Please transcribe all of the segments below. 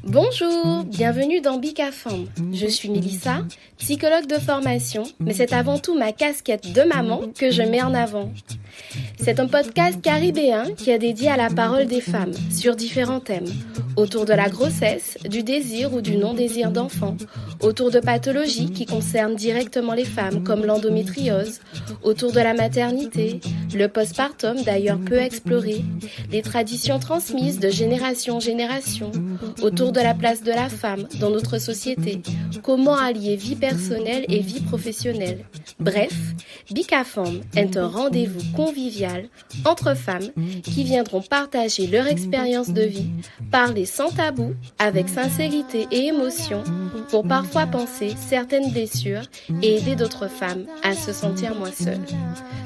Bonjour, bienvenue dans Bicafam. Je suis Mélissa, psychologue de formation, mais c'est avant tout ma casquette de maman que je mets en avant. C'est un podcast caribéen qui est dédié à la parole des femmes sur différents thèmes, autour de la grossesse, du désir ou du non-désir d'enfant, autour de pathologies qui concernent directement les femmes comme l'endométriose, autour de la maternité, le postpartum d'ailleurs peu exploré, les traditions transmises de génération en génération, autour de la place de la femme dans notre société, comment allier vie personnelle et vie professionnelle. Bref, Bicafam est un rendez-vous convivial entre femmes qui viendront partager leur expérience de vie, parler sans tabou, avec sincérité et émotion, pour parfois penser certaines blessures et aider d'autres femmes à se sentir moins seules.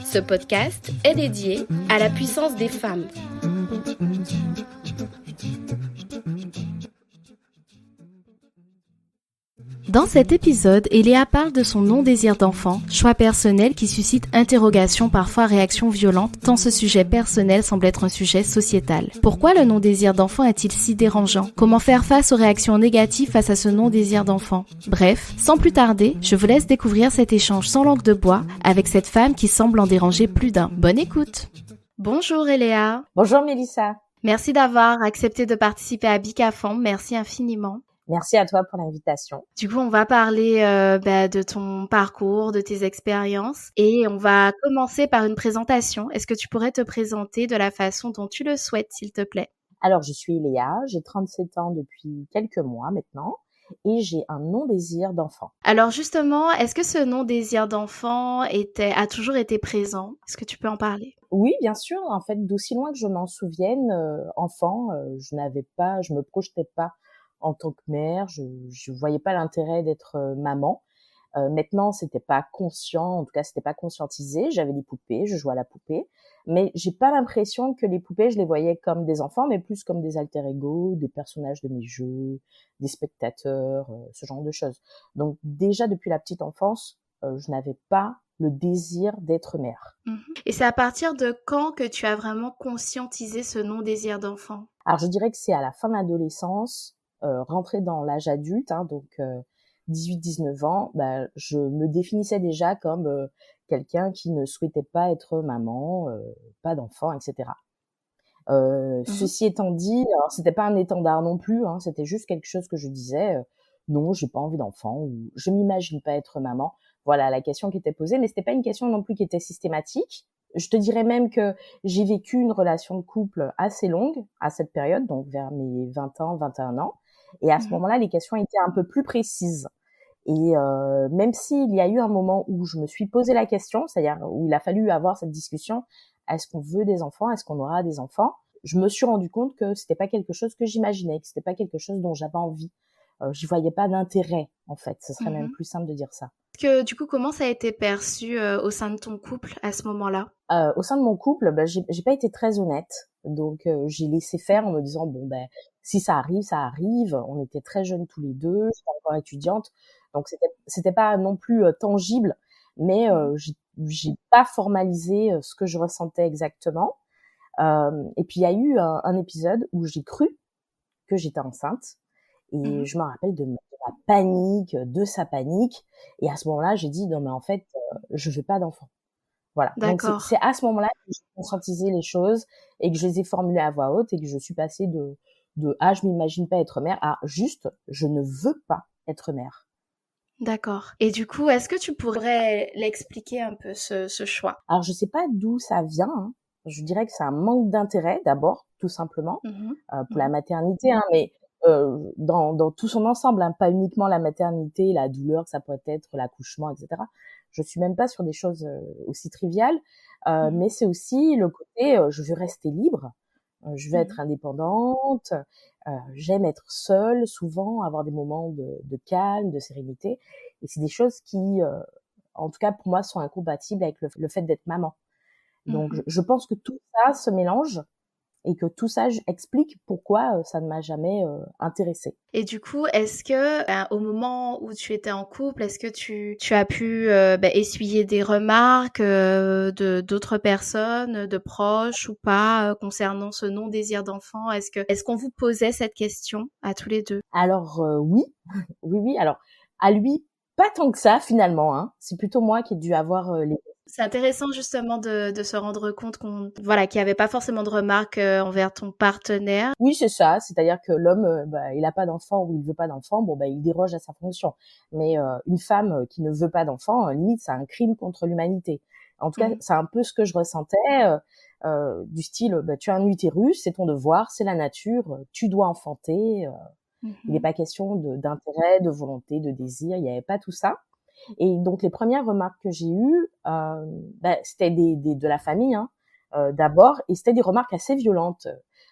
Ce podcast est dédié à la puissance des femmes. Dans cet épisode, Eléa parle de son non-désir d'enfant, choix personnel qui suscite interrogations, parfois réactions violentes, tant ce sujet personnel semble être un sujet sociétal. Pourquoi le non-désir d'enfant est-il si dérangeant? Comment faire face aux réactions négatives face à ce non-désir d'enfant? Bref, sans plus tarder, je vous laisse découvrir cet échange sans langue de bois avec cette femme qui semble en déranger plus d'un. Bonne écoute! Bonjour Eléa. Bonjour Mélissa. Merci d'avoir accepté de participer à Bicafam. Merci infiniment. Merci à toi pour l'invitation. Du coup, on va parler de ton parcours, de tes expériences et on va commencer par une présentation. Est-ce que tu pourrais te présenter de la façon dont tu le souhaites, s'il te plaît? Alors, je suis Léa, j'ai 37 ans depuis quelques mois maintenant et j'ai un non-désir d'enfant. Alors justement, est-ce que ce non-désir d'enfant a toujours été présent? Est-ce que tu peux en parler? Oui, bien sûr. En fait, d'aussi loin que je m'en souvienne, enfant, je me projetais pas en tant que mère, je voyais pas l'intérêt d'être maman. Maintenant, c'était pas conscient, en tout cas, c'était pas conscientisé. J'avais des poupées, je jouais à la poupée, mais j'ai pas l'impression que les poupées, je les voyais comme des enfants, mais plus comme des alter ego, des personnages de mes jeux, des spectateurs, ce genre de choses. Donc déjà depuis la petite enfance, je n'avais pas le désir d'être mère. Et c'est à partir de quand que tu as vraiment conscientisé ce non-désir d'enfant? Alors je dirais que c'est à la fin de l'adolescence, rentrée dans l'âge adulte, donc 18-19 ans, je me définissais déjà comme quelqu'un qui ne souhaitait pas être maman, pas d'enfant, etc. Ceci étant dit, alors c'était pas un étendard non plus, c'était juste quelque chose que je disais, non, j'ai pas envie d'enfant ou je m'imagine pas être maman. Voilà la question qui était posée, mais c'était pas une question non plus qui était systématique. Je te dirais même que j'ai vécu une relation de couple assez longue à cette période, donc vers mes 20 ans, 21 ans. Et à ce moment-là, les questions étaient un peu plus précises. Et même s'il y a eu un moment où je me suis posé la question, c'est-à-dire où il a fallu avoir cette discussion, est-ce qu'on veut des enfants, est-ce qu'on aura des enfants, je me suis rendu compte que c'était pas quelque chose que j'imaginais, que c'était pas quelque chose dont j'avais envie. J'y voyais pas d'intérêt, en fait. Ce serait même plus simple de dire ça. Du coup, comment ça a été perçu au sein de ton couple à ce moment-là? Au sein de mon couple, j'ai pas été très honnête. Donc, j'ai laissé faire en me disant, si ça arrive, ça arrive. On était très jeunes tous les deux, j'étais encore étudiante. Donc, c'était pas non plus tangible, mais j'ai pas formalisé ce que je ressentais exactement. Et puis, il y a eu un épisode où j'ai cru que j'étais enceinte. Et je me rappelle de ma panique, de sa panique. Et à ce moment-là, j'ai dit, non, mais en fait, je veux pas d'enfant. Voilà. D'accord. Donc, c'est à ce moment-là que j'ai conscientisé les choses et que je les ai formulées à voix haute et que je suis passée de je m'imagine pas être mère à juste, je ne veux pas être mère. D'accord. Et du coup, est-ce que tu pourrais l'expliquer un peu, ce choix? Alors, je sais pas d'où ça vient. Je dirais que c'est un manque d'intérêt, d'abord, tout simplement, pour la maternité, mais dans tout son ensemble, pas uniquement la maternité, la douleur que ça pourrait être, l'accouchement, etc. Je suis même pas sur des choses aussi triviales, mais c'est aussi le côté je veux rester libre, je veux être indépendante, j'aime être seule, souvent avoir des moments de calme, de sérénité, et c'est des choses qui, en tout cas pour moi, sont incompatibles avec le fait d'être maman. Donc je pense que tout ça se mélange. et que tout ça explique pourquoi ça ne m'a jamais intéressée. Et du coup, est-ce que au moment où tu étais en couple, est-ce que tu as pu essuyer des remarques de d'autres personnes, de proches ou pas, concernant ce non-désir d'enfant? Est-ce qu'on vous posait cette question à tous les deux? Alors oui, oui. Alors à lui, pas tant que ça finalement. Hein. C'est plutôt moi qui ai dû avoir les. C'est intéressant justement de se rendre compte qu'il n'y avait pas forcément de remarques envers ton partenaire. Oui, c'est ça. C'est-à-dire que l'homme, il a pas d'enfant ou il veut pas d'enfant, il déroge à sa fonction. Mais une femme qui ne veut pas d'enfant, limite, c'est un crime contre l'humanité. En tout cas, c'est un peu ce que je ressentais, du style, tu as un utérus, c'est ton devoir, c'est la nature, tu dois enfanter. Il n'est pas question d'intérêt, de volonté, de désir. Il n'y avait pas tout ça. Et donc les premières remarques que j'ai eues, c'était de la famille, hein, d'abord, et c'était des remarques assez violentes.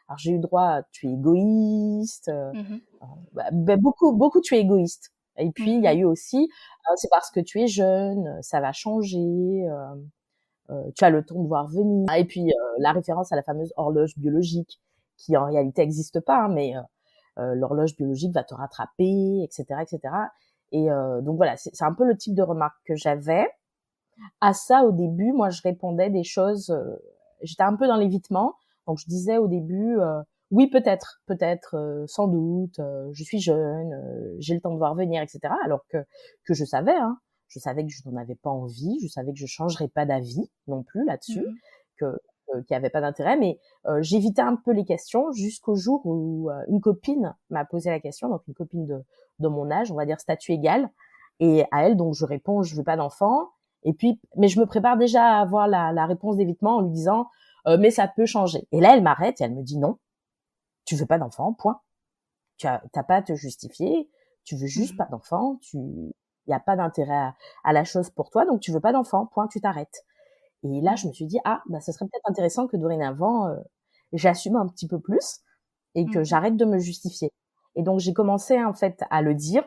Alors j'ai eu droit à tu es égoïste, beaucoup tu es égoïste. Et puis il y a eu aussi c'est parce que tu es jeune, ça va changer, tu as le temps de voir venir. Et puis la référence à la fameuse horloge biologique qui en réalité n'existe pas, hein, mais l'horloge biologique va te rattraper, etc., etc. Et donc voilà, c'est un peu le type de remarque que j'avais. À ça, au début, moi, je répondais des choses. J'étais un peu dans l'évitement, donc je disais au début, oui, peut-être, sans doute. Je suis jeune, j'ai le temps de voir venir, etc. Alors que je savais, hein, je savais que je n'en avais pas envie, je savais que je changerais pas d'avis non plus là-dessus, que qu'il n'y avait pas d'intérêt, mais j'évitais un peu les questions jusqu'au jour où une copine m'a posé la question, donc une copine de mon âge, on va dire statut égal, et à elle, donc je réponds, je veux pas d'enfant, et puis, mais je me prépare déjà à avoir la réponse d'évitement en lui disant, mais ça peut changer. Et là, elle m'arrête et elle me dit non, tu veux pas d'enfant, point. T'as pas à te justifier, tu veux juste pas d'enfant, il y a pas d'intérêt à la chose pour toi, donc tu veux pas d'enfant, point, tu t'arrêtes. Et là, je me suis dit, ce serait peut-être intéressant que dorénavant, j'assume un petit peu plus et que j'arrête de me justifier. Et donc, j'ai commencé en fait à le dire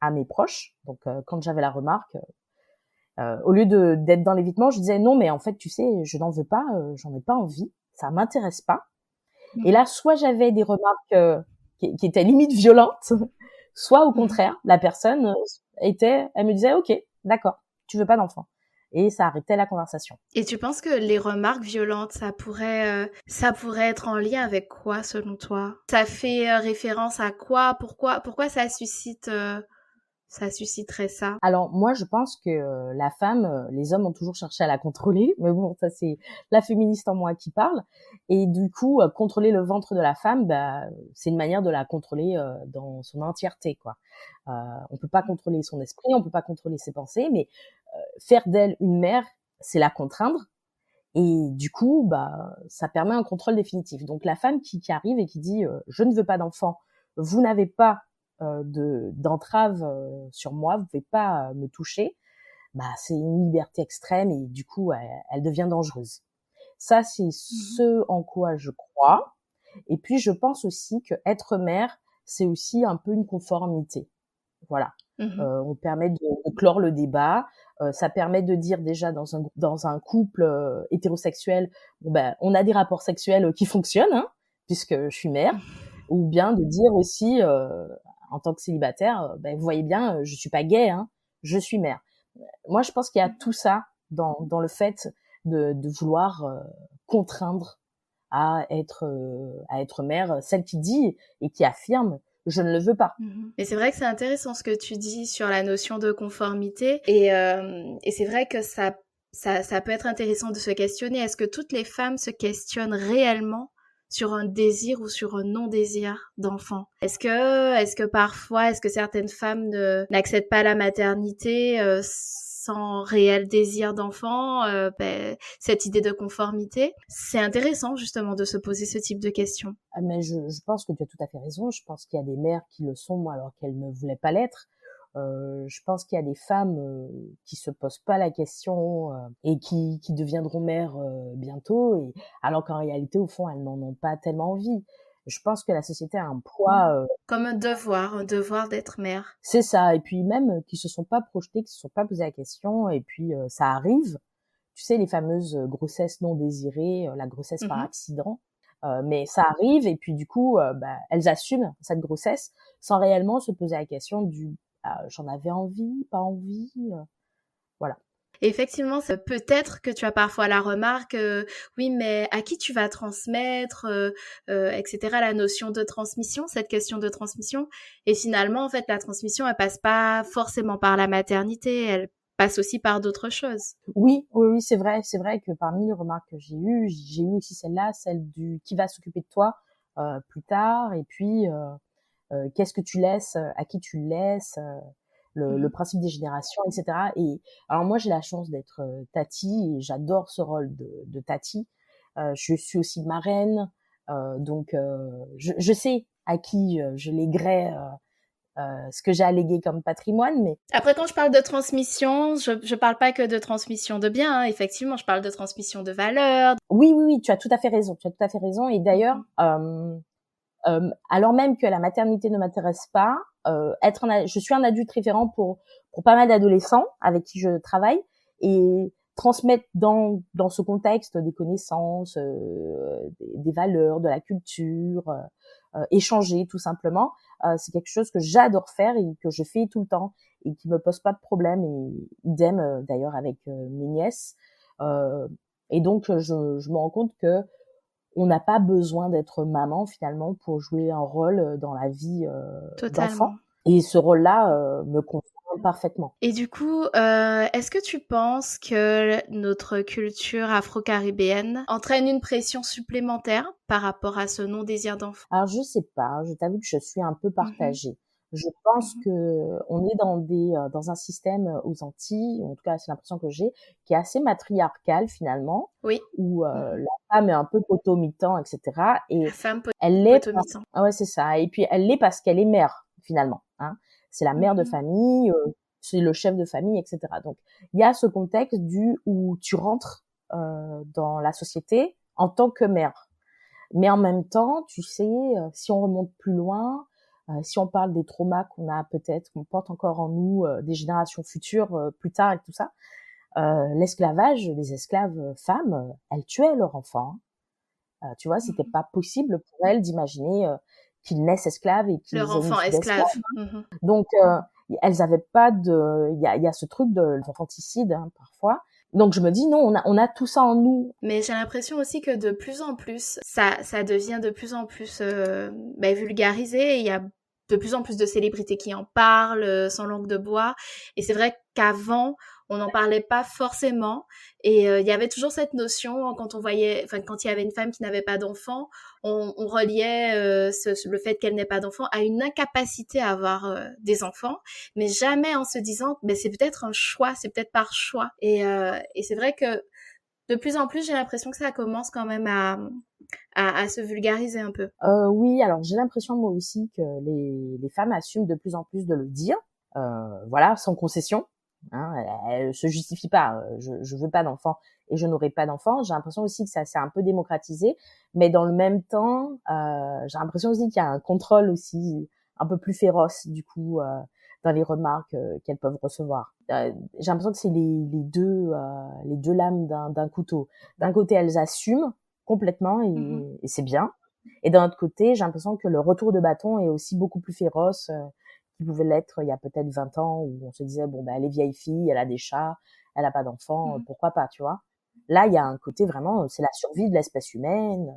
à mes proches. Donc, quand j'avais la remarque, au lieu d'être dans l'évitement, je disais non, mais en fait, tu sais, je n'en veux pas, j'en ai pas envie, ça m'intéresse pas. Et là, soit j'avais des remarques qui étaient limite violentes, soit au contraire, la personne elle me disait, ok, d'accord, tu veux pas d'enfant. Et ça arrêtait la conversation. Et tu penses que les remarques violentes, ça pourrait être en lien avec quoi selon toi? Ça fait référence à quoi? Pourquoi ça susciterait ça? Alors moi, je pense que la femme, les hommes ont toujours cherché à la contrôler, mais bon, ça c'est la féministe en moi qui parle. Et du coup, contrôler le ventre de la femme, c'est une manière de la contrôler dans son entièreté, quoi. On peut pas contrôler son esprit, on peut pas contrôler ses pensées, mais faire d'elle une mère, c'est la contraindre. Et du coup, ça permet un contrôle définitif. Donc la femme qui arrive et qui dit je ne veux pas d'enfant, vous n'avez pas d'entrave sur moi, vous pouvez pas me toucher, c'est une liberté extrême et du coup elle devient dangereuse. Ça c'est ce en quoi je crois. Et puis je pense aussi que être mère, c'est aussi un peu une conformité. Voilà. On permet de clore le débat. Ça permet de dire déjà dans un couple hétérosexuel, on a des rapports sexuels qui fonctionnent, hein, puisque je suis mère, ou bien de dire aussi en tant que célibataire, vous voyez bien, je suis pas gay, hein, je suis mère. Moi, je pense qu'il y a tout ça dans le fait de vouloir contraindre à être mère, celle qui dit et qui affirme je ne le veux pas. Mais c'est vrai que c'est intéressant ce que tu dis sur la notion de conformité et c'est vrai que ça peut être intéressant de se questionner. Est-ce que toutes les femmes se questionnent réellement sur un désir ou sur un non-désir d'enfant? Est-ce que parfois, est-ce que certaines femmes n'acceptent pas la maternité sans réel désir d'enfant, cette idée de conformité? C'est intéressant justement de se poser ce type de questions. Mais je pense que tu as tout à fait raison. Je pense qu'il y a des mères qui le sont alors qu'elles ne voulaient pas l'être. Je pense qu'il y a des femmes qui se posent pas la question et qui deviendront mères bientôt, et alors qu'en réalité, au fond, elles n'en ont pas tellement envie. Je pense que la société a un poids... Comme un devoir d'être mère. C'est ça, et puis même qui se sont pas projetées, qui se sont pas posé la question, et puis ça arrive. Tu sais, les fameuses grossesses non désirées, la grossesse par accident. Mais ça arrive et puis du coup, elles assument cette grossesse sans réellement se poser la question du j'en avais envie, pas envie, voilà. Effectivement, c'est peut-être que tu as parfois la remarque, oui, mais à qui tu vas transmettre, et cetera, la notion de transmission, cette question de transmission. Et finalement, en fait, la transmission, elle passe pas forcément par la maternité, elle passe aussi par d'autres choses. Oui, oui, oui, c'est vrai que parmi les remarques que j'ai eu aussi celle-là, celle du qui va s'occuper de toi plus tard, et puis qu'est-ce que tu laisses, à qui tu le laisses, le principe des générations, etc. Et alors moi, j'ai la chance d'être tati et j'adore ce rôle de tati. Je suis aussi marraine, donc je sais à qui je léguerai ce que j'ai à léguer comme patrimoine, mais Après, quand je parle de transmission, je parle pas que de transmission de biens, hein. Effectivement, je parle de transmission de valeurs. oui, oui, oui, tu as tout à fait raison. Tu as tout à fait raison. Et d'ailleurs, alors même que la maternité ne m'intéresse pas, je suis un adulte référent pour pas mal d'adolescents avec qui je travaille, et transmettre dans ce contexte des connaissances, des valeurs, de la culture, échanger tout simplement, c'est quelque chose que j'adore faire et que je fais tout le temps et qui me pose pas de problème, et idem d'ailleurs avec mes nièces. Euh, et donc je me rends compte que on n'a pas besoin d'être maman finalement pour jouer un rôle dans la vie d'enfant. Totalement. Et ce rôle-là me convient parfaitement. Et du coup, est-ce que tu penses que notre culture afro-caribéenne entraîne une pression supplémentaire par rapport à ce non-désir d'enfant? Alors je sais pas, je t'avoue que je suis un peu Mmh. partagée. Je pense Mmh. que on est dans un système aux Antilles, en tout cas c'est l'impression que j'ai, qui est assez matriarcal finalement, Oui. où Mmh. la femme est un peu potomitan, etc. La Et femme elle l'est parce potomitan. ah ouais, c'est ça. Et puis elle l'est parce qu'elle est mère finalement, hein. C'est la mère de Mmh. famille, c'est le chef de famille, etc. Donc il y a ce contexte où tu rentres dans la société en tant que mère. Mais en même temps, tu sais, si on remonte plus loin, si on parle des traumas qu'on porte encore en nous, des générations futures, plus tard et tout ça, l'esclavage, les esclaves femmes, elles tuaient leurs enfants, hein. Tu vois, c'était Mmh. pas possible pour elles d'imaginer qu'ils naissent esclaves et Leur qu'ils aient une enfant vie d'esclave. esclave. Mmh. Donc, elles avaient pas de, il y a ce truc de l'infanticide hein, parfois. Donc je me dis non, on a tout ça en nous. Mais j'ai l'impression aussi que de plus en plus, ça devient de plus en plus vulgarisé. Il y a de plus en plus de célébrités qui en parlent sans langue de bois. Et c'est vrai qu'avant, on n'en parlait pas forcément. Et il y avait toujours cette notion, quand on voyait, enfin, quand il y avait une femme qui n'avait pas d'enfant, on reliait le fait qu'elle n'ait pas d'enfant à une incapacité à avoir des enfants, mais jamais en se disant, mais c'est peut-être un choix, c'est peut-être par choix. Et c'est vrai que de plus en plus, j'ai l'impression que ça commence quand même à se vulgariser un peu. Oui, alors j'ai l'impression moi aussi que les femmes assument de plus en plus de le dire, voilà, sans concession. Hein, elles se justifient pas. Je veux pas d'enfant et je n'aurai pas d'enfant. J'ai l'impression aussi que ça s'est un peu démocratisé, mais dans le même temps, j'ai l'impression aussi qu'il y a un contrôle aussi un peu plus féroce du coup dans les remarques qu'elles peuvent recevoir. J'ai l'impression que c'est les deux lames d'un couteau. D'un côté, elles assument complètement Mhm. et c'est bien. Et d'un autre côté, j'ai l'impression que le retour de bâton est aussi beaucoup plus féroce qu'il pouvait l'être il y a peut-être 20 ans où on se disait bon ben elle est vieille fille, elle a des chats, elle a pas d'enfants, Mhm. pourquoi pas, tu vois. Là, il y a un côté vraiment c'est la survie de l'espèce humaine.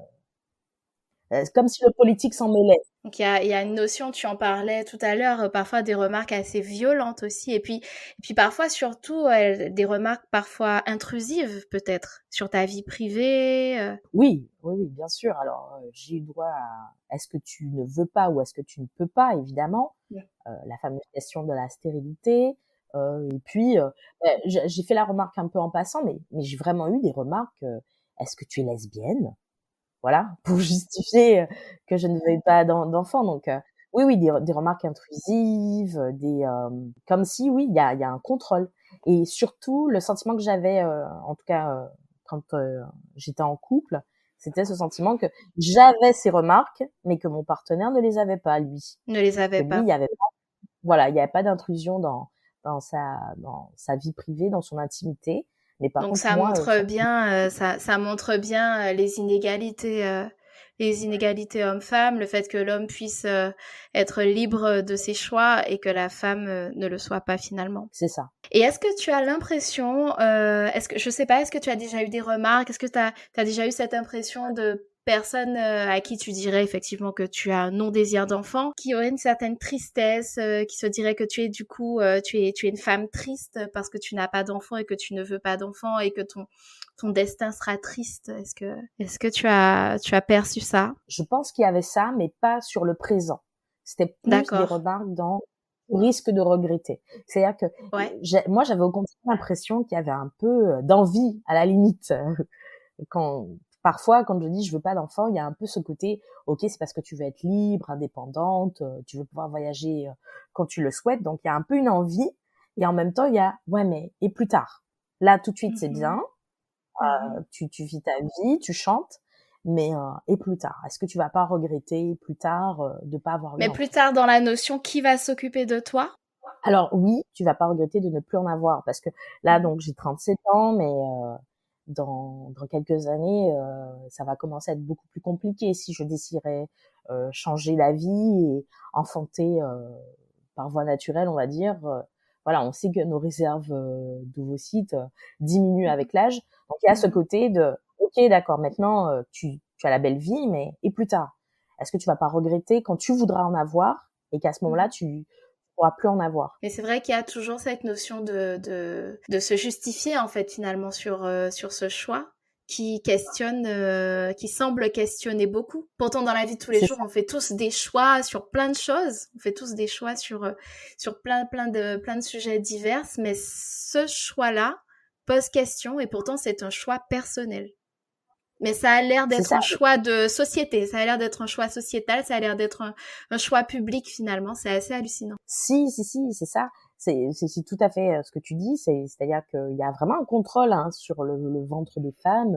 C'est comme si le politique s'en mêlait. Donc il y a une notion, tu en parlais tout à l'heure, parfois des remarques assez violentes aussi, et puis parfois surtout des remarques parfois intrusives peut-être sur ta vie privée. Oui, oui, oui, bien sûr. Alors j'ai eu droit à est-ce que tu ne veux pas ou est-ce que tu ne peux pas, évidemment. Ouais. La fameuse question de la stérilité. Et puis, j'ai fait la remarque un peu en passant, mais j'ai vraiment eu des remarques. Est-ce que tu es lesbienne? Voilà, pour justifier que je ne veuille pas d'enfant. Donc, oui, oui, des remarques intrusives, comme si, oui, il y a un contrôle. Et surtout, le sentiment que j'avais, en tout cas, quand j'étais en couple, c'était ce sentiment que j'avais ces remarques, mais que mon partenaire ne les avait pas, lui. Ne les Que avait lui, il pas. y avait voilà, il y avait pas d'intrusion dans sa vie privée, dans son intimité. Mais par Donc contre, moi, ça montre bien les inégalités les inégalités hommes-femmes, le fait que l'homme puisse être libre de ses choix et que la femme ne le soit pas finalement. C'est ça. Et est-ce que tu as l'impression, je sais pas, est-ce que tu as déjà eu des remarques, est-ce que tu as déjà eu cette impression de personnes à qui tu dirais effectivement que tu as un non-désir d'enfant, qui aurait une certaine tristesse, qui se dirait que tu es du coup, tu es une femme triste parce que tu n'as pas d'enfant et que tu ne veux pas d'enfant et que ton destin sera triste. Est-ce que tu as perçu ça? Je pense qu'il y avait ça, mais pas sur le présent. C'était plus des D'accord. remarques dans « risque de regretter ». C'est-à-dire que Ouais. moi, j'avais au contraire l'impression qu'il y avait un peu d'envie, à la limite. Parfois, quand je dis « je veux pas d'enfant », il y a un peu ce côté « ok, c'est parce que tu veux être libre, indépendante, tu veux pouvoir voyager quand tu le souhaites ». Donc, il y a un peu une envie. Et en même temps, il y a « ouais, mais et plus tard ». Là, tout de suite, c'est bien. Tu vis ta vie, tu chantes. Mais et plus tard, est-ce que tu vas pas regretter plus tard de pas avoir eu Mais d'enfant? plus tard dans la notion, qui va s'occuper de toi? Alors oui, tu vas pas regretter de ne plus en avoir parce que là donc j'ai 37 ans, mais dans quelques années ça va commencer à être beaucoup plus compliqué si je déciderais changer la vie et enfanter par voie naturelle, on va dire. Voilà, on sait que nos réserves d'ovocytes diminuent avec l'âge, donc il y a ce côté de ok, d'accord, maintenant tu as la belle vie, mais et plus tard, est-ce que tu vas pas regretter quand tu voudras en avoir et qu'à ce moment-là tu pourras plus en avoir? Mais c'est vrai qu'il y a toujours cette notion de se justifier en fait finalement sur ce choix qui questionne, qui semble questionner beaucoup. Pourtant dans la vie de tous les C'est jours, ça. on fait tous des choix sur plein de choses. On fait tous des choix sur plein de sujets divers, mais ce choix-là pose question et pourtant c'est un choix personnel. Mais ça a l'air C'est d'être ça. un choix de société, ça a l'air d'être un choix sociétal, ça a l'air d'être un choix public finalement, c'est assez hallucinant. Si, c'est ça. C'est tout à fait ce que tu dis. C'est-à-dire qu'il y a vraiment un contrôle sur le ventre des femmes.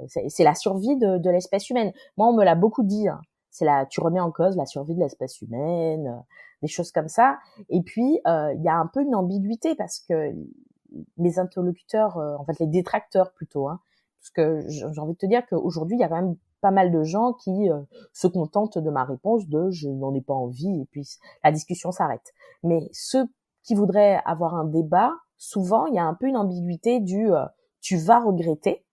C'est la survie de l'espèce humaine. Moi, on me l'a beaucoup dit. Tu remets en cause la survie de l'espèce humaine, des choses comme ça. Et puis, il y a un peu une ambiguïté parce que mes interlocuteurs, en fait, les détracteurs plutôt, parce que j'ai envie de te dire qu'aujourd'hui, il y a quand même pas mal de gens qui se contentent de ma réponse de je n'en ai pas envie et puis la discussion s'arrête. Mais ceux qui voudraient avoir un débat, souvent il y a un peu une ambiguïté du tu vas regretter,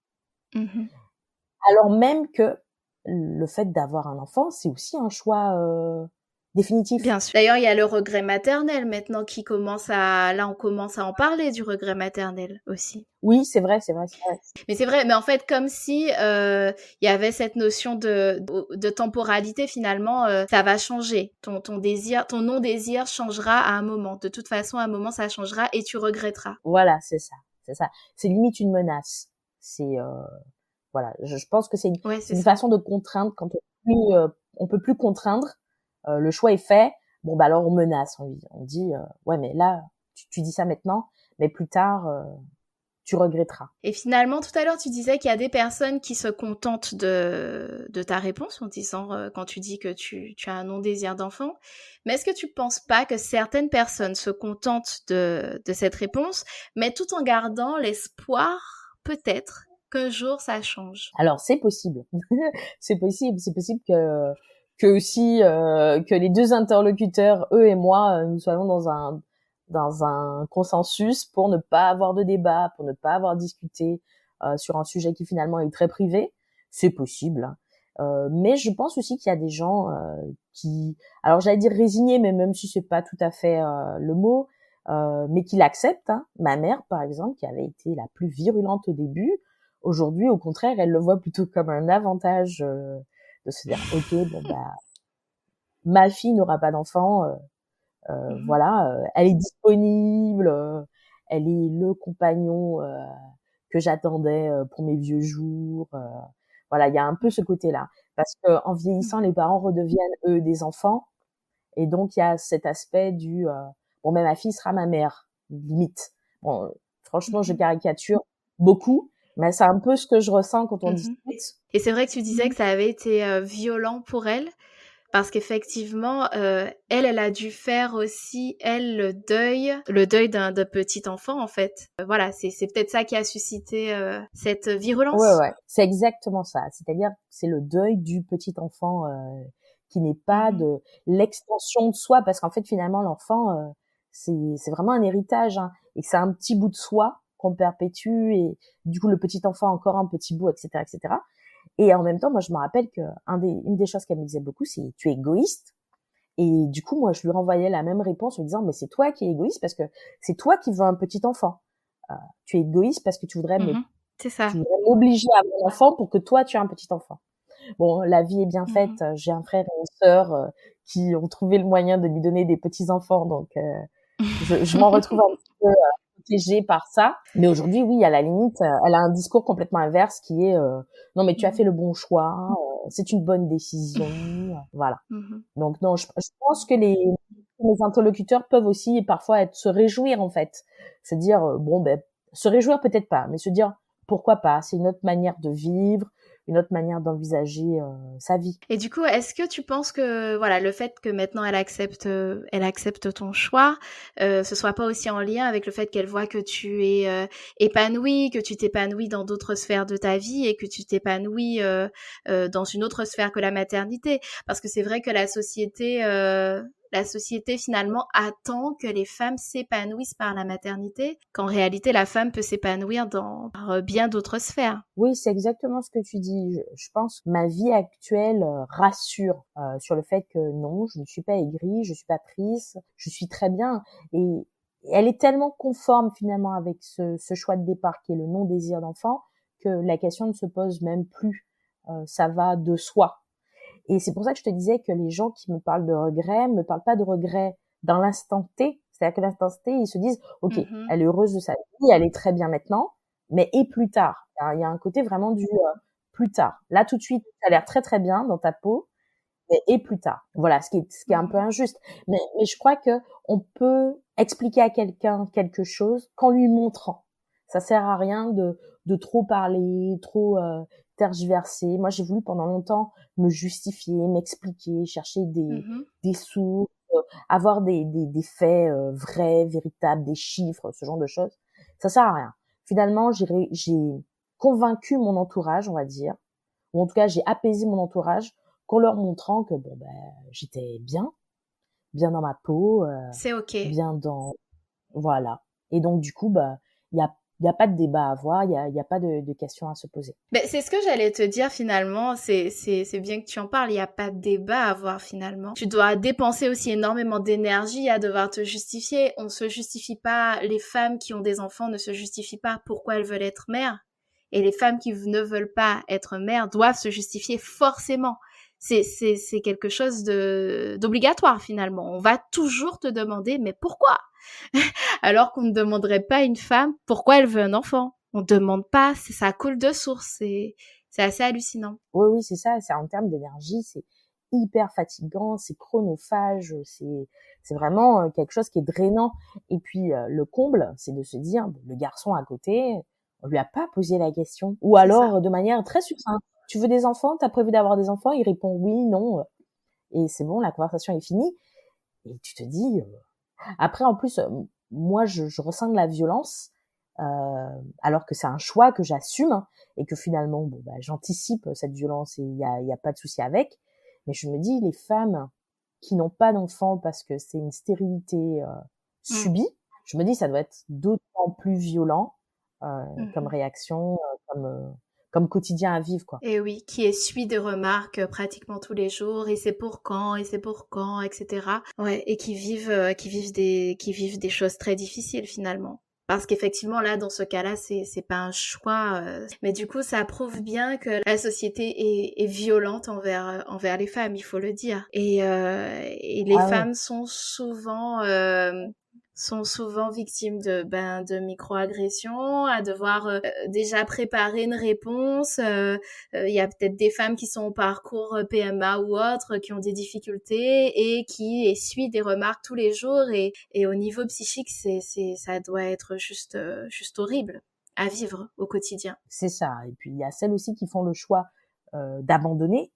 alors même que le fait d'avoir un enfant, c'est aussi un choix définitif. Bien sûr. D'ailleurs, il y a le regret maternel maintenant qui commence là on commence à en parler du regret maternel aussi. Oui, c'est vrai. Mais c'est vrai, mais en fait, comme si il y avait cette notion de temporalité finalement, ça va changer. Ton désir, ton non-désir changera à un moment. De toute façon, à un moment, ça changera et tu regretteras. Voilà, c'est ça. C'est limite une menace. C'est voilà, je pense que c'est une façon de contraindre quand on peut plus contraindre. Le choix est fait. Bon bah alors on menace, on dit ouais mais là tu dis ça maintenant, mais plus tard tu regretteras. Et finalement, tout à l'heure, tu disais qu'il y a des personnes qui se contentent de ta réponse en disant, quand tu dis que tu as un non-désir d'enfant. Mais est-ce que tu ne penses pas que certaines personnes se contentent de cette réponse, mais tout en gardant l'espoir, peut-être, qu'un jour ça change? Alors c'est possible. C'est possible que aussi que les deux interlocuteurs, eux et moi, nous soyons dans un consensus pour ne pas avoir de débat, pour ne pas avoir discuté sur un sujet qui finalement est très privé. C'est possible. Mais je pense aussi qu'il y a des gens qui, alors j'allais dire résignés, mais même si c'est pas tout à fait le mot, mais qui l'acceptent. Ma mère, par exemple, qui avait été la plus virulente au début, aujourd'hui, au contraire, elle le voit plutôt comme un avantage de se dire, ok, bon bah, ma fille n'aura pas d'enfant. Voilà, elle est disponible, elle est le compagnon que j'attendais pour mes vieux jours. Voilà, il y a un peu ce côté-là, parce que en vieillissant, les parents redeviennent eux des enfants, et donc il y a cet aspect du bon, mais ma fille sera ma mère, limite. Bon, franchement, je caricature beaucoup, mais c'est un peu ce que je ressens quand on discute. Et c'est vrai que tu disais que ça avait été violent pour elle. parce qu'effectivement, elle a dû faire aussi, elle, le deuil d'un petit enfant, en fait. Voilà, c'est peut-être ça qui a suscité cette Ouais, virulence. ouais, c'est exactement ça. C'est-à-dire, c'est le deuil du petit enfant qui n'est pas Mhm. de l'extension de soi, parce qu'en fait, finalement, l'enfant, c'est vraiment un héritage, hein, et c'est un petit bout de soi qu'on perpétue, et du coup, le petit enfant a encore un petit bout, etc., etc. Et en même temps, moi, je me rappelle que une des choses qu'elle me disait beaucoup, c'est tu es égoïste. Et du coup, moi, je lui renvoyais la même réponse en lui disant, mais c'est toi qui es égoïste parce que c'est toi qui veux un petit enfant. Euh, Tu es égoïste parce que Mhm. C'est tu ça. voudrais m'obliger à avoir un enfant pour que toi, tu aies un petit enfant. Bon, la vie est bien Mhm. faite. J'ai un frère et une sœur qui ont trouvé le moyen de lui donner des petits enfants. Donc, je m'en retrouve un petit peu protégée par ça. Mais aujourd'hui, oui, à la limite, elle a un discours complètement inverse qui est non, mais tu as fait Mhm. le bon choix, c'est une bonne décision, voilà. Mhm. Donc non, je pense que les interlocuteurs peuvent aussi parfois se réjouir en fait, se dire bon ben se réjouir peut-être pas, mais se dire pourquoi pas, c'est une autre manière de vivre, une autre manière d'envisager sa vie. Et du coup, est-ce que tu penses que voilà, le fait que maintenant elle accepte ton choix, ce soit pas aussi en lien avec le fait qu'elle voit que tu es épanouie, que tu t'épanouis dans d'autres sphères de ta vie et que tu t'épanouis dans une autre sphère que la maternité? Parce que c'est vrai que la société finalement attend que les femmes s'épanouissent par la maternité, qu'en réalité la femme peut s'épanouir par bien d'autres sphères. Oui, c'est exactement ce que tu dis. Je pense que ma vie actuelle rassure sur le fait que non, je ne suis pas aigrie, je suis pas triste, je suis très bien. Et elle est tellement conforme finalement avec ce choix de départ qui est le non-désir d'enfant que la question ne se pose même plus. Ça va de soi. Et c'est pour ça que je te disais que les gens qui me parlent de regrets me parlent pas de regrets dans l'instant T. C'est-à-dire que l'instant T, ils se disent, OK, Mhm. elle est heureuse de sa vie, elle est très bien maintenant, mais et plus tard? Il y a un côté vraiment du plus tard. Là, tout de suite, tu as l'air très très bien dans ta peau, mais et plus tard. Voilà, ce qui est un peu Mhm. injuste. Mais je crois que on peut expliquer à quelqu'un quelque chose qu'en lui montrant. Ça sert à rien de trop parler, trop tergiverser. Moi, j'ai voulu pendant longtemps me justifier, m'expliquer, chercher Mhm. des sources, avoir des faits vrais, véritables, des chiffres, ce genre de choses. Ça sert à rien. Finalement, j'ai convaincu mon entourage, on va dire, ou en tout cas, j'ai apaisé mon entourage qu'en leur montrant que bon ben j'étais bien dans ma peau, C'est OK. bien dans voilà. Et donc du coup, bah il y a pas de débat à avoir, il y a pas de questions à se poser. Ben, c'est ce que j'allais te dire finalement, c'est bien que tu en parles, il n'y a pas de débat à avoir finalement. Tu dois dépenser aussi énormément d'énergie à devoir te justifier. On ne se justifie pas, les femmes qui ont des enfants ne se justifient pas pourquoi elles veulent être mères. Et les femmes qui ne veulent pas être mères doivent se justifier forcément. C'est quelque chose d'obligatoire finalement. On va toujours te demander, mais pourquoi? Alors qu'on ne demanderait pas à une femme pourquoi elle veut un enfant. On ne demande pas, ça coule de source, c'est assez hallucinant. Oui, oui, c'est ça, c'est en termes d'énergie, c'est hyper fatigant, c'est chronophage, c'est vraiment quelque chose qui est drainant. Et puis le comble, c'est de se dire bon, le garçon à côté, on lui a pas posé la question, ou C'est ça. alors de manière très succincte. Tu veux des enfants? T'as prévu d'avoir des enfants? Il répond oui, non, et c'est bon, la conversation est finie. Et tu te dis, après en plus, moi je ressens de la violence, alors que c'est un choix que j'assume, hein, et que finalement, bon, bah, j'anticipe cette violence et il y a pas de souci avec. Mais je me dis, les femmes qui n'ont pas d'enfants parce que c'est une stérilité Mm. subie, je me dis, ça doit être d'autant plus violent comme Mhm. réaction, comme quotidien à vivre, quoi. Et oui, qui essuie des remarques pratiquement tous les jours, et c'est pour quand, et c'est pour quand, etc. Ouais, et qui vivent des choses très difficiles finalement. Parce qu'effectivement, là, dans ce cas-là, c'est pas un choix. Mais du coup, ça prouve bien que la société est violente envers les femmes, il faut le dire. Et les Ah ouais. femmes sont souvent victimes de microagressions, à devoir déjà préparer une réponse. Il y a peut-être des femmes qui sont au parcours PMA ou autres, qui ont des difficultés et qui essuient des remarques tous les jours. Et au niveau psychique, ça doit être juste horrible à vivre au quotidien. C'est ça. Et puis il y a celles aussi qui font le choix d'abandonner,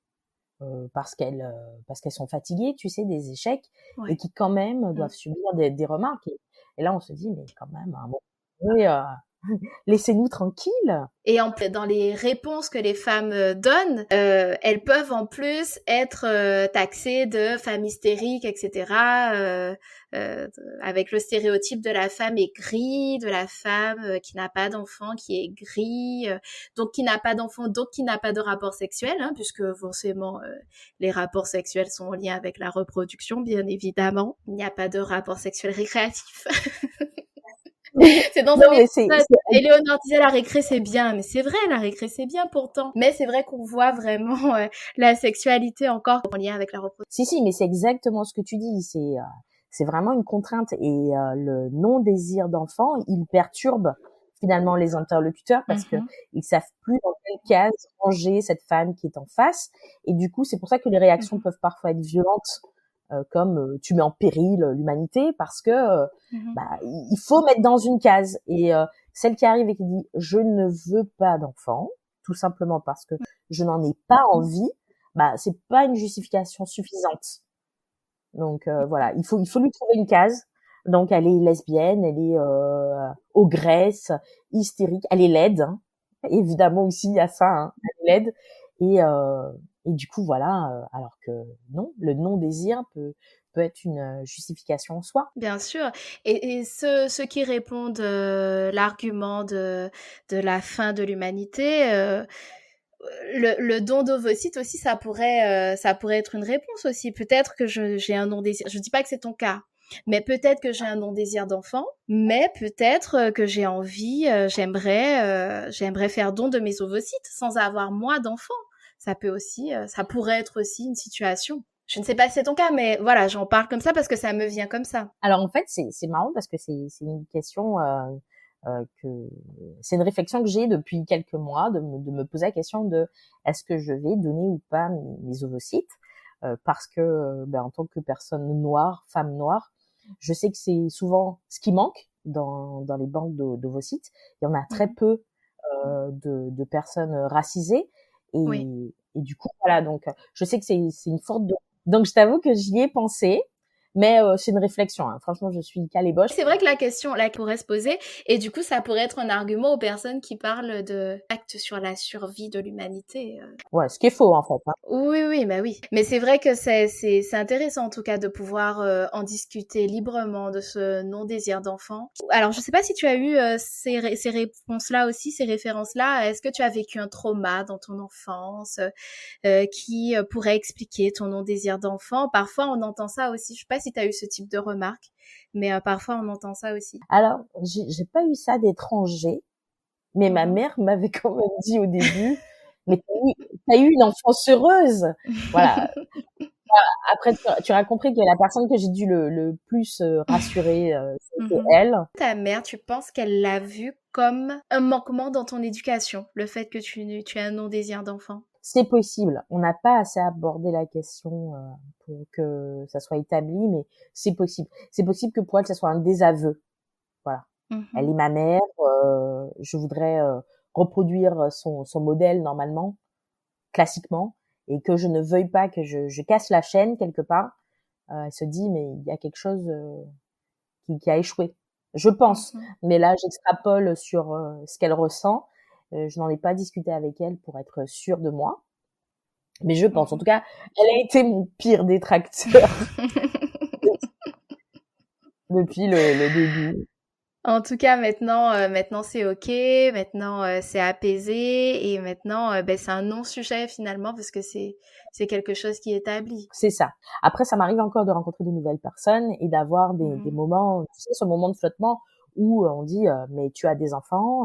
parce qu'elles sont fatiguées, tu sais, des échecs, Ouais. et qui quand même doivent subir des remarques. Et là, on se dit, mais quand même, à un moment donné, laissez-nous tranquilles. Et dans les réponses que les femmes donnent, elles peuvent en plus être taxées de femmes hystériques, etc. Avec le stéréotype de la femme aigrie, de la femme qui n'a pas d'enfant, qui est aigrie, donc qui n'a pas d'enfant, donc qui n'a pas de rapport sexuel, hein, puisque forcément les rapports sexuels sont en lien avec la reproduction, bien évidemment. Il n'y a pas de rapport sexuel récréatif. C'est dans Non, un mais épisode, Éléonore disait la récré c'est bien, mais c'est vrai, la récré c'est bien pourtant. Mais c'est vrai qu'on voit vraiment la sexualité encore en lien avec la reproduction. si, mais c'est exactement ce que tu dis. C'est vraiment une contrainte, et le non-désir d'enfant, il perturbe finalement les interlocuteurs, parce que ils savent plus dans quelle case ranger cette femme qui est en face, et du coup, c'est pour ça que les réactions peuvent parfois être violentes, comme tu mets en péril l'humanité, parce que il faut mettre dans une case. Et celle qui arrive et qui dit je ne veux pas d'enfant, tout simplement parce que je n'en ai pas envie, c'est pas une justification suffisante. Donc voilà, il faut lui trouver une case. Donc elle est lesbienne, elle est ogresse, hystérique, elle est laide, hein. Évidemment aussi il y a ça, hein, elle est laide. Et du coup voilà, alors que non, le non-désir peut être une justification en soi. Bien sûr. Et ceux qui répondent l'argument de la fin de l'humanité, le don d'ovocytes aussi, ça pourrait être une réponse aussi. Peut-être que j'ai un non-désir. Je dis pas que c'est ton cas, mais peut-être que j'ai un non-désir d'enfant, mais peut-être que j'ai envie, j'aimerais faire don de mes ovocytes sans avoir moi d'enfant. Ça peut aussi, ça pourrait être aussi une situation. Je ne sais pas si c'est ton cas, mais voilà, j'en parle comme ça parce que ça me vient comme ça. Alors en fait, c'est marrant parce que c'est une question que c'est une réflexion que j'ai depuis quelques mois, de me poser la question de est-ce que je vais donner ou pas mes ovocytes, parce que en tant que personne noire, femme noire, je sais que c'est souvent ce qui manque dans les banques d'ovocytes. Il y en a très peu de personnes racisées, et du coup voilà, donc je sais que c'est une forte donc je t'avoue que j'y ai pensé, mais c'est une réflexion, hein. Franchement, je suis calée-boche. C'est vrai que la question là pourrait se poser, et du coup ça pourrait être un argument aux personnes qui parlent de actes sur la survie de l'humanité. Ouais, ce qui est faux en fait, hein. Oui, bah oui. Mais c'est vrai que c'est intéressant en tout cas de pouvoir en discuter librement de ce non-désir d'enfant. Alors je sais pas si tu as eu ces réponses-là aussi, ces références-là. Est-ce que tu as vécu un trauma dans ton enfance qui pourrait expliquer ton non-désir d'enfant? Parfois on entend ça aussi. Je sais pas si tu as eu ce type de remarques, mais parfois on entend ça aussi. Alors, j'ai pas eu ça d'étranger, mais ma mère m'avait quand même dit au début, mais t'as eu une enfance heureuse. Voilà. Après, tu auras compris que la personne que j'ai dû le plus rassurer, c'était elle. Ta mère, tu penses qu'elle l'a vu comme un manquement dans ton éducation, le fait que tu aies un non-désir d'enfant? C'est possible. On n'a pas assez abordé la question pour que ça soit établi, mais c'est possible. C'est possible que pour elle, ça soit un désaveu. Voilà. Elle est ma mère, je voudrais reproduire son modèle normalement, classiquement, et que je ne veuille pas que je casse la chaîne quelque part. Elle se dit, mais il y a quelque chose qui a échoué. Je pense, mais là, j'extrapole sur ce qu'elle ressent. Je n'en ai pas discuté avec elle pour être sûre de moi, mais je pense. En tout cas, elle a été mon pire détracteur depuis le début. En tout cas, maintenant c'est ok, maintenant c'est apaisé, et maintenant c'est un non-sujet finalement parce que c'est quelque chose qui est établi. C'est ça. Après, ça m'arrive encore de rencontrer de nouvelles personnes et d'avoir des moments, tu sais, ce moment de flottement où on dit mais tu as des enfants,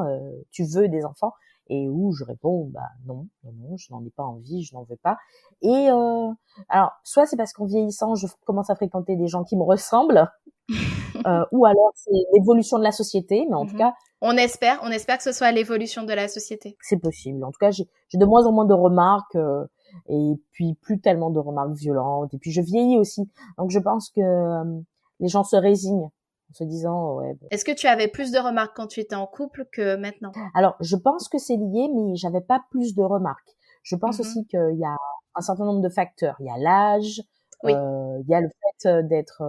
tu veux des enfants, et où je réponds non, je n'en ai pas envie, je n'en veux pas. Et alors soit c'est parce qu'en vieillissant, je commence à fréquenter des gens qui me ressemblent. Ou alors c'est l'évolution de la société, mais en tout cas, on espère que ce soit l'évolution de la société. c'est possible. En tout cas, j'ai de moins en moins de remarques, et puis plus tellement de remarques violentes. Et puis je vieillis aussi, donc je pense que les gens se résignent en se disant ouais. Bon. Est-ce que tu avais plus de remarques quand tu étais en couple que maintenant? Alors je pense que c'est lié, mais j'avais pas plus de remarques. Je pense Mhm. aussi qu'il y a un certain nombre de facteurs. Il y a l'âge, Oui. il y a le fait d'être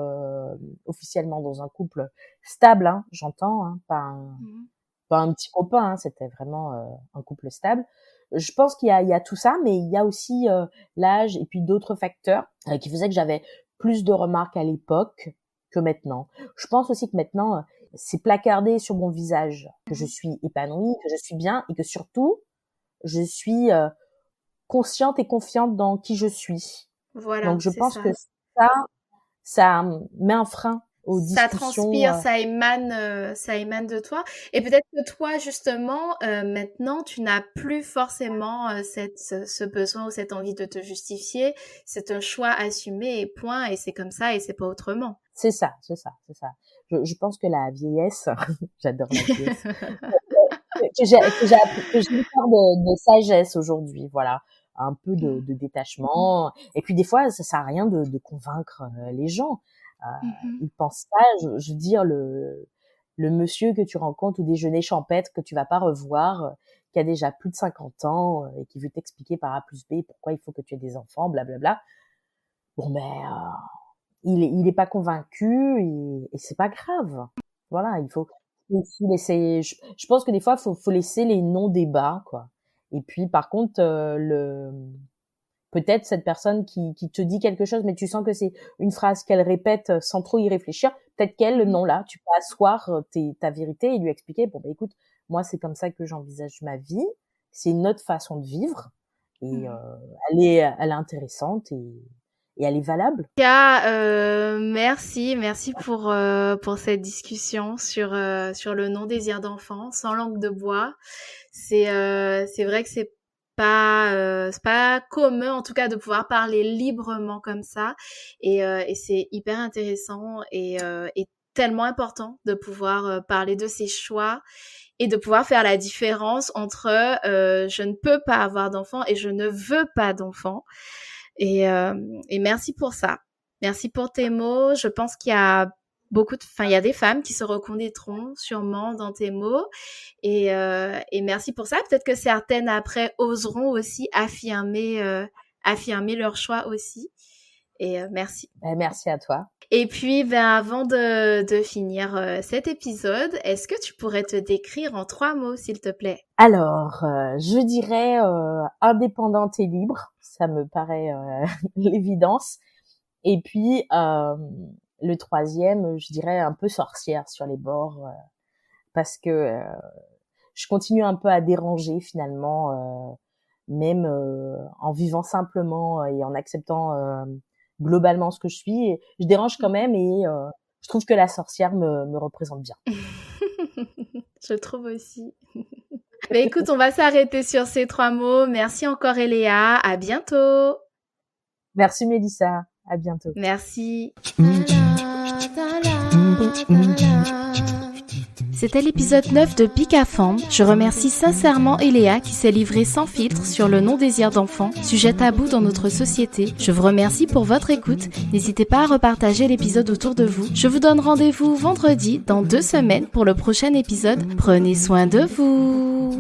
officiellement dans un couple stable, hein, j'entends, hein, Mhm. pas un petit copain, hein, c'était vraiment un couple stable. Je pense qu'il y a tout ça, mais il y a aussi l'âge et puis d'autres facteurs qui faisaient que j'avais plus de remarques à l'époque que maintenant. Je pense aussi que maintenant, c'est placardé sur mon visage, que je Mhm. suis épanouie, que je suis bien et que surtout, je suis consciente et confiante dans qui je suis. Voilà, Donc, je c'est pense que ça. ça met un frein aux Ça discussions. transpire, ça émane de toi. Et peut-être que toi, justement, maintenant, tu n'as plus forcément ce besoin ou cette envie de te justifier. C'est un choix assumé et point. Et c'est comme ça et c'est pas autrement. C'est ça, c'est ça, c'est ça. Je pense que la vieillesse, j'adore la vieillesse, que j'ai une part de sagesse aujourd'hui, voilà, un peu Mm. de détachement. Et puis des fois, ça sert à rien de convaincre les gens. Euh, Mhm. Ils pensent pas, je veux dire, le monsieur que tu rencontres au déjeuner champêtre que tu vas pas revoir, qui a déjà plus de 50 ans et qui veut t'expliquer par A plus B pourquoi il faut que tu aies des enfants, blablabla. Bon ben, il est pas convaincu et c'est pas grave. Voilà, il faut aussi laisser. Je pense que des fois, faut laisser les non-débats, quoi. Et puis, par contre, peut-être cette personne qui te dit quelque chose, mais tu sens que c'est une phrase qu'elle répète sans trop y réfléchir. Peut-être qu'elle, Mhm. non, là, tu peux asseoir ta vérité et lui expliquer. Bon, bah écoute, moi, c'est comme ça que j'envisage ma vie. C'est une autre façon de vivre et Mhm. elle est intéressante et elle est valable. Cas, merci pour cette discussion sur le non-désir d'enfant, sans langue de bois. C'est vrai que c'est pas commun, en tout cas, de pouvoir parler librement comme ça. Et c'est hyper intéressant et tellement important de pouvoir parler de ses choix et de pouvoir faire la différence entre je ne peux pas avoir d'enfant et je ne veux pas d'enfant. Et, euh, et merci pour ça. Merci pour tes mots. Je pense qu'il y a il y a des femmes qui se reconnaîtront sûrement dans tes mots. Et merci pour ça. Peut-être que certaines après oseront aussi affirmer leur choix aussi. Et merci. Merci à toi. Et puis, avant de finir cet épisode, est-ce que tu pourrais te décrire en 3 mots, s'il te plaît? Alors, je dirais indépendante et libre, ça me paraît l'évidence. Et puis le troisième, je dirais un peu sorcière sur les bords, parce que je continue un peu à déranger finalement, même en vivant simplement et en acceptant globalement ce que je suis. Et je dérange quand même et je trouve que la sorcière me représente bien. Je trouve aussi. Mais écoute, on va s'arrêter sur ces 3 mots. Merci encore, Eléa. À bientôt. Merci Mélissa, à bientôt. Merci. C'était l'épisode 9 de Pic à Femme. Je remercie sincèrement Eléa qui s'est livrée sans filtre sur le non-désir d'enfant, sujet tabou dans notre société. Je vous remercie pour votre écoute. N'hésitez pas à repartager l'épisode autour de vous. Je vous donne rendez-vous vendredi dans 2 semaines pour le prochain épisode. Prenez soin de vous.